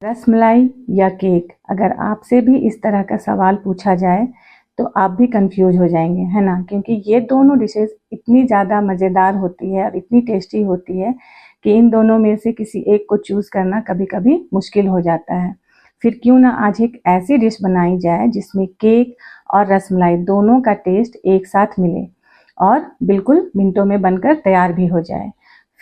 रसमलाई या केक, अगर आपसे भी इस तरह का सवाल पूछा जाए तो आप भी कंफ्यूज हो जाएंगे, है ना। क्योंकि ये दोनों डिशेस इतनी ज़्यादा मज़ेदार होती है और इतनी टेस्टी होती है कि इन दोनों में से किसी एक को चूज़ करना कभी कभी मुश्किल हो जाता है। फिर क्यों ना आज एक ऐसी डिश बनाई जाए जिसमें केक और रसमलाई दोनों का टेस्ट एक साथ मिले और बिल्कुल मिनटों में बनकर तैयार भी हो जाए।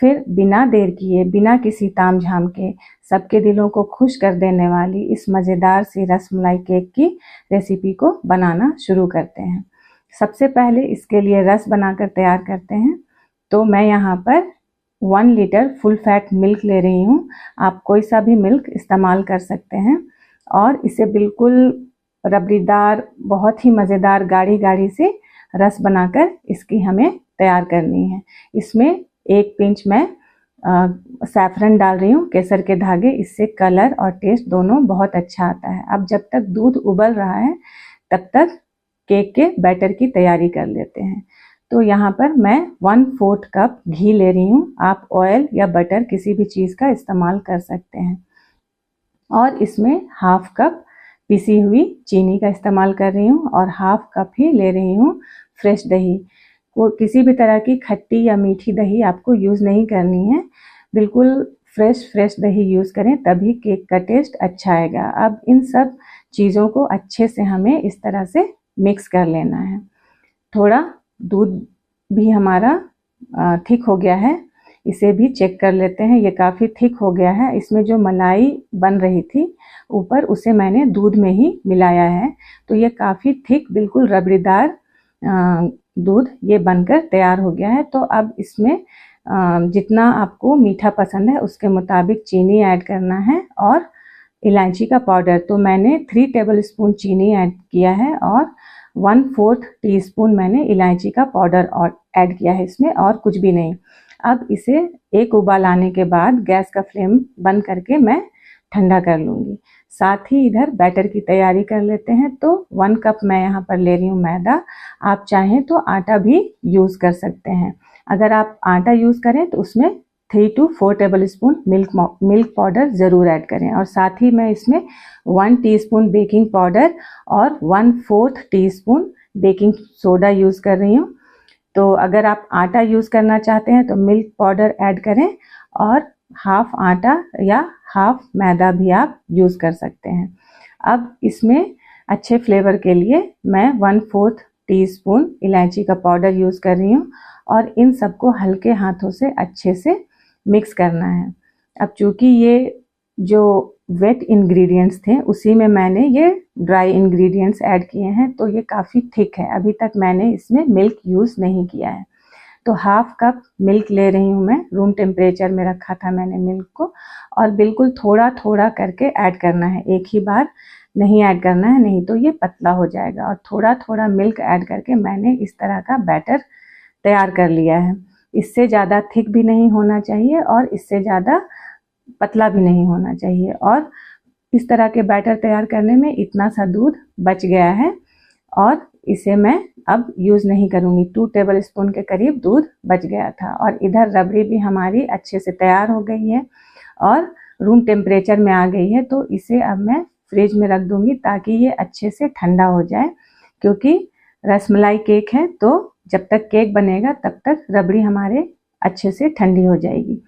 फिर बिना देर किए, बिना किसी तामझाम के, सबके दिलों को खुश कर देने वाली इस मज़ेदार सी रसमलाई केक की रेसिपी को बनाना शुरू करते हैं। सबसे पहले इसके लिए रस बनाकर तैयार करते हैं। तो मैं यहाँ पर 1 लीटर फुल फैट मिल्क ले रही हूँ। आप कोई सा भी मिल्क इस्तेमाल कर सकते हैं और इसे बिल्कुल रबड़ीदार, बहुत ही मज़ेदार गाढ़ी गाढ़ी से रस बनाकर इसकी हमें तैयार करनी है। इसमें 1 पिंच मैं सैफरन डाल रही हूँ, केसर के धागे। इससे कलर और टेस्ट दोनों बहुत अच्छा आता है। अब जब तक दूध उबल रहा है तब तक केक के बैटर की तैयारी कर लेते हैं। तो यहाँ पर मैं 1/4 कप घी ले रही हूँ। आप ऑयल या बटर किसी भी चीज़ का इस्तेमाल कर सकते हैं। और इसमें 1/2 कप पिसी हुई चीनी का इस्तेमाल कर रही हूँ और 1/2 कप ही ले रही हूँ फ्रेश दही। वो किसी भी तरह की खट्टी या मीठी दही आपको यूज़ नहीं करनी है, बिल्कुल फ्रेश दही यूज़ करें, तभी केक का टेस्ट अच्छा आएगा। अब इन सब चीज़ों को अच्छे से हमें इस तरह से मिक्स कर लेना है। थोड़ा दूध भी हमारा थिक हो गया है, इसे भी चेक कर लेते हैं। ये काफ़ी थिक हो गया है। इसमें जो मलाई बन रही थी ऊपर, उसे मैंने दूध में ही मिलाया है। तो ये काफ़ी थिक, बिल्कुल रबड़ीदार दूध ये बनकर तैयार हो गया है। तो अब इसमें जितना आपको मीठा पसंद है उसके मुताबिक चीनी ऐड करना है और इलायची का पाउडर। तो मैंने 3 टेबलस्पून चीनी ऐड किया है और 1/4 टीस्पून मैंने इलायची का पाउडर और ऐड किया है इसमें, और कुछ भी नहीं। अब इसे एक उबाल आने के बाद गैस का फ्लेम बंद करके मैं ठंडा कर लूँगी। साथ ही इधर बैटर की तैयारी कर लेते हैं। तो 1 कप मैं यहाँ पर ले रही हूँ मैदा। आप चाहें तो आटा भी यूज़ कर सकते हैं। अगर आप आटा यूज़ करें तो उसमें 3 to 4 टेबलस्पून मिल्क पाउडर ज़रूर ऐड करें। और साथ ही मैं इसमें 1 टीस्पून बेकिंग पाउडर और 1/4 टीस्पून बेकिंग सोडा यूज़ कर रही हूँ। तो अगर आप आटा यूज़ करना चाहते हैं तो मिल्क पाउडर ऐड करें और 1/2 आटा या 1/2 मैदा भी आप यूज़ कर सकते हैं। अब इसमें अच्छे फ्लेवर के लिए मैं 1/4 टीस्पून इलायची का पाउडर यूज़ कर रही हूँ और इन सबको हल्के हाथों से अच्छे से मिक्स करना है। अब चूँकि ये जो वेट इंग्रेडिएंट्स थे उसी में मैंने ये ड्राई इंग्रेडिएंट्स ऐड किए हैं, तो ये काफ़ी थिक है। अभी तक मैंने इसमें मिल्क यूज़ नहीं किया है। तो 1/2 कप मिल्क ले रही हूँ मैं। रूम टेम्परेचर में रखा था मैंने मिल्क को, और बिल्कुल थोड़ा थोड़ा करके ऐड करना है, एक ही बार नहीं ऐड करना है, नहीं तो ये पतला हो जाएगा। और थोड़ा थोड़ा मिल्क ऐड करके मैंने इस तरह का बैटर तैयार कर लिया है। इससे ज़्यादा थिक भी नहीं होना चाहिए और इससे ज़्यादा पतला भी नहीं होना चाहिए। और इस तरह के बैटर तैयार करने में इतना सा दूध बच गया है और इसे मैं अब यूज़ नहीं करूँगी। 2 टेबलस्पून के करीब दूध बच गया था। और इधर रबड़ी भी हमारी अच्छे से तैयार हो गई है और रूम टेम्परेचर में आ गई है। तो इसे अब मैं फ्रिज में रख दूँगी ताकि ये अच्छे से ठंडा हो जाए, क्योंकि रसमलाई केक है तो जब तक केक बनेगा तब तक रबड़ी हमारे अच्छे से ठंडी हो जाएगी।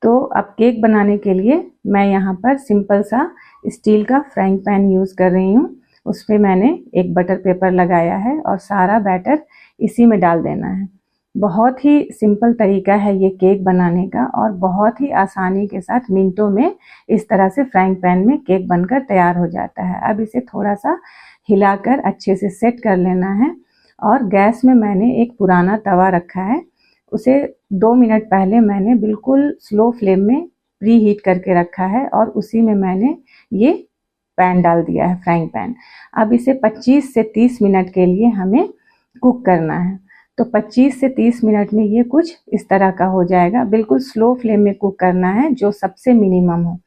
तो अब केक बनाने के लिए मैं यहाँ पर सिंपल सा स्टील का फ्राइंग पैन यूज़ कर रही हूँ। उस पर मैंने एक बटर पेपर लगाया है और सारा बैटर इसी में डाल देना है। बहुत ही सिंपल तरीका है ये केक बनाने का और बहुत ही आसानी के साथ मिनटों में इस तरह से फ्राइंग पैन में केक बनकर तैयार हो जाता है। अब इसे थोड़ा सा हिलाकर अच्छे से सेट कर लेना है। और गैस में मैंने एक पुराना तवा रखा है, उसे 2 मिनट पहले मैंने बिल्कुल स्लो फ्लेम में प्री हीट करके रखा है और उसी में मैंने ये पैन डाल दिया है, फ्राइंग पैन। अब इसे 25 से 30 मिनट के लिए हमें कुक करना है। तो 25 से 30 मिनट में ये कुछ इस तरह का हो जाएगा। बिल्कुल स्लो फ्लेम में कुक करना है, जो सबसे मिनिमम हो।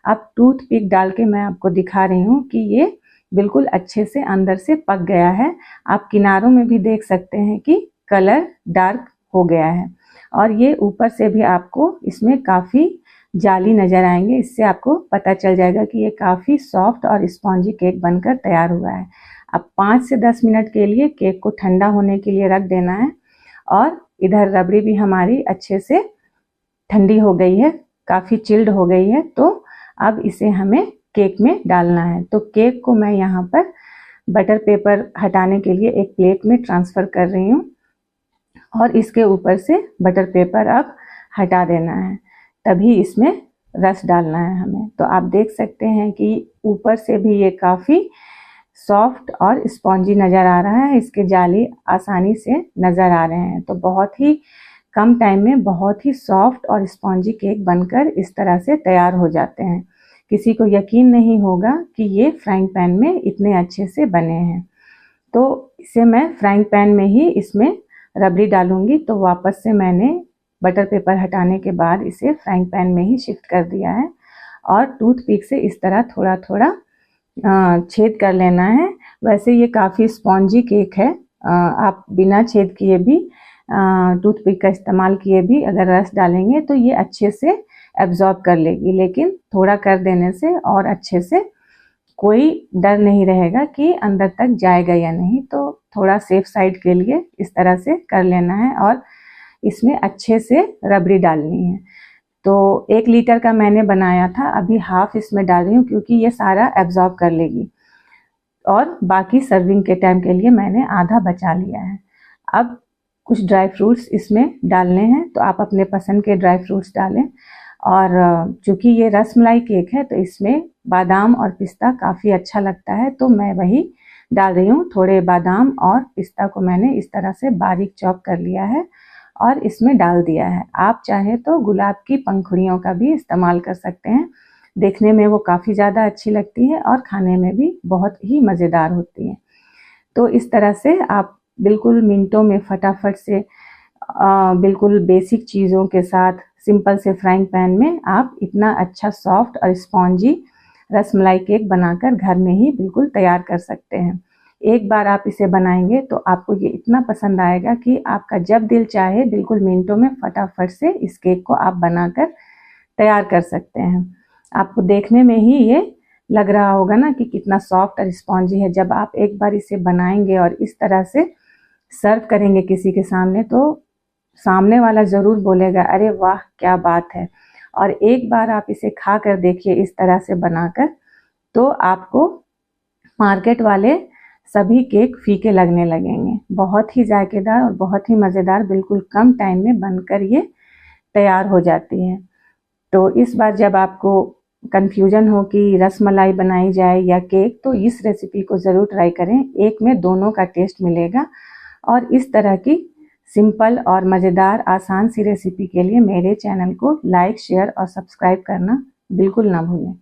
अब टूथपिक डाल के मैं आपको दिखा रही हूँ कि ये बिल्कुल अच्छे से अंदर से पक गया है। आप किनारों में भी देख सकते हैं कि कलर डार्क हो गया है और ये ऊपर से भी आपको इसमें काफ़ी जाली नज़र आएंगे, इससे आपको पता चल जाएगा कि ये काफ़ी सॉफ्ट और स्पॉन्जी केक बनकर तैयार हुआ है। अब 5 से 10 मिनट के लिए केक को ठंडा होने के लिए रख देना है। और इधर रबड़ी भी हमारी अच्छे से ठंडी हो गई है, काफ़ी चिल्ड हो गई है। तो अब इसे हमें केक में डालना है। तो केक को मैं यहाँ पर बटर पेपर हटाने के लिए एक प्लेट में ट्रांसफ़र कर रही हूँ और इसके ऊपर से बटर पेपर अब हटा देना है, तभी इसमें रस डालना है हमें। तो आप देख सकते हैं कि ऊपर से भी ये काफ़ी सॉफ्ट और स्पॉन्जी नज़र आ रहा है, इसके जाली आसानी से नज़र आ रहे हैं। तो बहुत ही कम टाइम में बहुत ही सॉफ्ट और स्पॉन्जी केक बनकर इस तरह से तैयार हो जाते हैं। किसी को यकीन नहीं होगा कि ये फ्राइंग पैन में इतने अच्छे से बने हैं। तो इसे मैं फ्राइंग पैन में ही इसमें रबड़ी डालूंगी। तो वापस से मैंने बटर पेपर हटाने के बाद इसे फ्राइंग पैन में ही शिफ्ट कर दिया है और टूथपिक से इस तरह थोड़ा थोड़ा छेद कर लेना है। वैसे ये काफ़ी स्पॉन्जी केक है, आप बिना छेद किए भी टूथपिक का इस्तेमाल किए भी अगर रस डालेंगे तो ये अच्छे से एब्जॉर्ब कर लेगी, लेकिन थोड़ा कर देने से और अच्छे से कोई डर नहीं रहेगा कि अंदर तक जाएगा या नहीं। तो थोड़ा सेफ साइड के लिए इस तरह से कर लेना है और इसमें अच्छे से रबड़ी डालनी है। तो 1 लीटर का मैंने बनाया था, अभी हाफ इसमें डाल रही हूँ क्योंकि ये सारा एब्जॉर्ब कर लेगी और बाकी सर्विंग के टाइम के लिए मैंने आधा बचा लिया है। अब कुछ ड्राई फ्रूट्स इसमें डालने हैं, तो आप अपने पसंद के ड्राई फ्रूट्स डालें। और चूँकि ये रसमलाई केक है तो इसमें बादाम और पिस्ता काफ़ी अच्छा लगता है, तो मैं वही डाल रही हूँ। थोड़े बादाम और पिस्ता को मैंने इस तरह से बारीक चॉप कर लिया है और इसमें डाल दिया है। आप चाहे तो गुलाब की पंखुड़ियों का भी इस्तेमाल कर सकते हैं, देखने में वो काफ़ी ज़्यादा अच्छी लगती है और खाने में भी बहुत ही मज़ेदार होती है। तो इस तरह से आप बिल्कुल मिनटों में फटाफट से बिल्कुल बेसिक चीज़ों के साथ सिंपल से फ्राइंग पैन में आप इतना अच्छा सॉफ्ट और स्पॉन्जी रसमलाई केक बनाकर घर में ही बिल्कुल तैयार कर सकते हैं। एक बार आप इसे बनाएंगे तो आपको ये इतना पसंद आएगा कि आपका जब दिल चाहे बिल्कुल मिनटों में फटाफट से इस केक को आप बनाकर तैयार कर सकते हैं। आपको देखने में ही ये लग रहा होगा ना कि कितना सॉफ्ट और स्पॉन्जी है। जब आप एक बार इसे बनाएंगे और इस तरह से सर्व करेंगे किसी के सामने तो सामने वाला ज़रूर बोलेगा, अरे वाह क्या बात है। और एक बार आप इसे खा कर देखिए इस तरह से बनाकर, तो आपको मार्केट वाले सभी केक फीके लगने लगेंगे। बहुत ही जायकेदार और बहुत ही मज़ेदार, बिल्कुल कम टाइम में बनकर ये तैयार हो जाती है। तो इस बार जब आपको कन्फ्यूजन हो कि रसमलाई बनाई जाए या केक, तो इस रेसिपी को ज़रूर ट्राई करें। एक में दोनों का टेस्ट मिलेगा। और इस तरह की सिंपल और मज़ेदार आसान सी रेसिपी के लिए मेरे चैनल को लाइक, शेयर और सब्सक्राइब करना बिल्कुल ना भूलें।